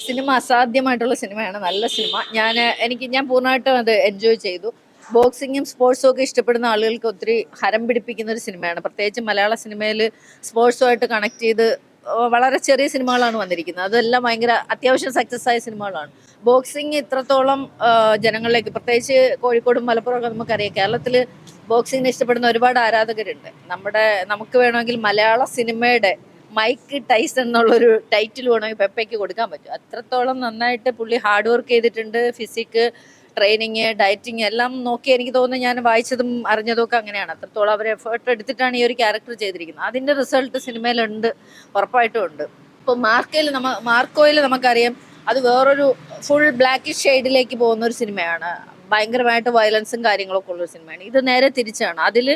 Cinema അസാധ്യമായിട്ടുള്ള സിനിമയാണ്. നല്ല cinema. ഞാൻ പൂർണ്ണമായിട്ടും അത് എൻജോയ് ചെയ്തു. ബോക്സിങ്ങും സ്പോർട്സും ഒക്കെ ഇഷ്ടപ്പെടുന്ന ആളുകൾക്ക് ഒത്തിരി ഹരം പിടിപ്പിക്കുന്ന ഒരു സിനിമയാണ്. പ്രത്യേകിച്ച് മലയാള സിനിമയിൽ സ്പോർട്സുമായിട്ട് കണക്ട് ചെയ്ത് വളരെ ചെറിയ സിനിമകളാണ് വന്നിരിക്കുന്നത്. അതെല്ലാം ഭയങ്കര അത്യാവശ്യം സക്സസ് ആയ സിനിമകളാണ്. ബോക്സിങ് ഇത്രത്തോളം ജനങ്ങളിലേക്ക്, പ്രത്യേകിച്ച് കോഴിക്കോടും മലപ്പുറം ഒക്കെ നമുക്കറിയാം, കേരളത്തിൽ ബോക്സിങ്ങിനെ ഇഷ്ടപ്പെടുന്ന ഒരുപാട് ആരാധകരുണ്ട്. നമുക്ക് വേണമെങ്കിൽ മലയാള സിനിമയുടെ മൈക്ക് ടൈസൺ എന്നുള്ളൊരു ടൈറ്റിൽ വേണമെങ്കിൽ പെപ്പയ്ക്ക് കൊടുക്കാൻ പറ്റും. അത്രത്തോളം നന്നായിട്ട് പുള്ളി ഹാർഡ് വർക്ക് ചെയ്തിട്ടുണ്ട്. ഫിസിക്, ട്രെയിനിങ്, ഡയറ്റിങ് എല്ലാം നോക്കി എനിക്ക് തോന്നുന്നു, ഞാൻ വായിച്ചതും അറിഞ്ഞതും ഒക്കെ അങ്ങനെയാണ്. അത്രത്തോളം അവർ എഫേർട്ട് എടുത്തിട്ടാണ് ഈ ഒരു ക്യാരക്ടർ ചെയ്തിരിക്കുന്നത്. അതിന്റെ റിസൾട്ട് സിനിമയിലുണ്ട്, ഉറപ്പായിട്ടും ഉണ്ട്. ഇപ്പോൾ മാർക്കോയിൽ നമുക്കറിയാം, അത് വേറൊരു ഫുൾ ബ്ലാക്കിഷ് ഷെയ്ഡിലേക്ക് പോകുന്ന ഒരു സിനിമയാണ്. ഭയങ്കരമായിട്ട് വയലൻസും കാര്യങ്ങളൊക്കെ ഉള്ള ഒരു സിനിമയാണ്. ഇത് നേരെ തിരിച്ചാണ്. അതിൽ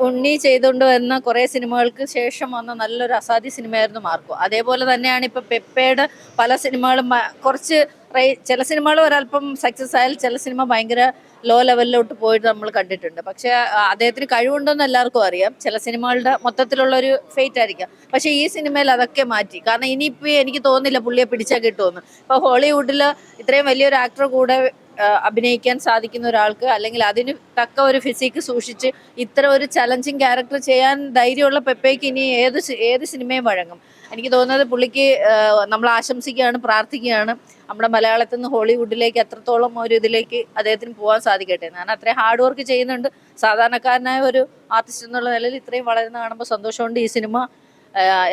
ഉണ്ണി ചെയ്തുകൊണ്ട് വരുന്ന കുറേ സിനിമകൾക്ക് ശേഷം വന്ന നല്ലൊരു അസാധ്യ സിനിമയായിരുന്നു മാർക്കോ. അതേപോലെ തന്നെയാണ് ഇപ്പൊ പെപ്പയുടെ പല സിനിമകളും. കുറച്ച് ചില സിനിമകൾ ഒരല്പം സക്സസ് ആയാൽ ചില സിനിമ ഭയങ്കര ലോ ലെവലിലോട്ട് പോയിട്ട് നമ്മൾ കണ്ടിട്ടുണ്ട്. പക്ഷെ അദ്ദേഹത്തിന് കഴിവുണ്ടെന്ന് എല്ലാവർക്കും അറിയാം. ചില സിനിമകളുടെ മൊത്തത്തിലുള്ള ഒരു ഫേറ്റ് ആയിരിക്കാം. പക്ഷെ ഈ സിനിമയിൽ അതൊക്കെ മാറ്റി. കാരണം ഇനിയിപ്പോ എനിക്ക് തോന്നുന്നില്ല പുള്ളിയെ പിടിച്ചാൽ കിട്ടുമെന്ന്. ഇപ്പൊ ഹോളിവുഡിൽ ഇത്രയും വലിയൊരു ആക്ടർ കൂടെ അഭിനയിക്കാൻ സാധിക്കുന്ന ഒരാൾക്ക്, അല്ലെങ്കിൽ അതിന് തക്ക ഒരു ഫിസിക്ക് സൂക്ഷിച്ച് ഇത്ര ഒരു ചലഞ്ചിങ് ക്യാരക്ടർ ചെയ്യാൻ ധൈര്യമുള്ള പെപ്പയ്ക്ക് ഇനി ഏത് സിനിമയും വഴങ്ങും. എനിക്ക് തോന്നുന്നത് പുള്ളിക്ക് നമ്മൾ ആശംസിക്കുകയാണ്, പ്രാർത്ഥിക്കുകയാണ്, നമ്മുടെ മലയാളത്തിൽ നിന്ന് ഹോളിവുഡിലേക്ക് എത്രത്തോളം ഒരു ഇതിലേക്ക് അദ്ദേഹത്തിന് പോകാൻ സാധിക്കട്ടെ. കാരണം അത്രയും ഹാർഡ് വർക്ക് ചെയ്യുന്നുണ്ട്. സാധാരണക്കാരനായ ഒരു ആർട്ടിസ്റ്റ് എന്നുള്ള നിലയിൽ ഇത്രയും വളരുന്ന കാണുമ്പോൾ സന്തോഷമുണ്ട്. ഈ സിനിമ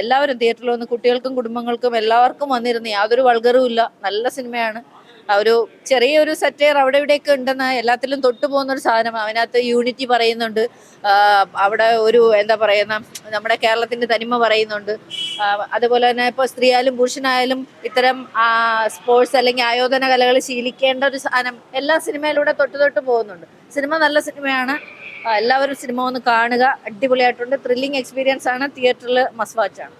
എല്ലാവരും തിയേറ്ററിൽ വന്ന്, കുട്ടികൾക്കും കുടുംബങ്ങൾക്കും എല്ലാവർക്കും വന്നിരുന്ന്, യാതൊരു വൾഗറും ഇല്ല. നല്ല സിനിമയാണ്. ഒരു ചെറിയൊരു സറ്റയർ അവിടെ ഇവിടെയൊക്കെ ഉണ്ടെന്ന്, എല്ലാത്തിലും തൊട്ടു പോകുന്ന ഒരു സാധനം. അതിനകത്ത് യൂണിറ്റി പറയുന്നുണ്ട്. അവിടെ ഒരു എന്താ പറയുന്ന, നമ്മുടെ കേരളത്തിന്റെ തനിമ പറയുന്നുണ്ട്. അതുപോലെ തന്നെ ഇപ്പോൾ സ്ത്രീയായാലും പുരുഷനായാലും ഇത്തരം സ്പോർട്സ് അല്ലെങ്കിൽ ആയോധന കലകൾ ശീലിക്കേണ്ട ഒരു സാധനം എല്ലാ സിനിമയിലൂടെ തൊട്ട് പോകുന്നുണ്ട്. സിനിമ നല്ല സിനിമയാണ്. എല്ലാവരും സിനിമ ഒന്ന് കാണുക. അടിപൊളിയായിട്ടുണ്ട്. ത്രില്ലിംഗ് എക്സ്പീരിയൻസ് ആണ്. തിയേറ്ററിൽ മസ്റ്റ് വാച്ച് ആണ്.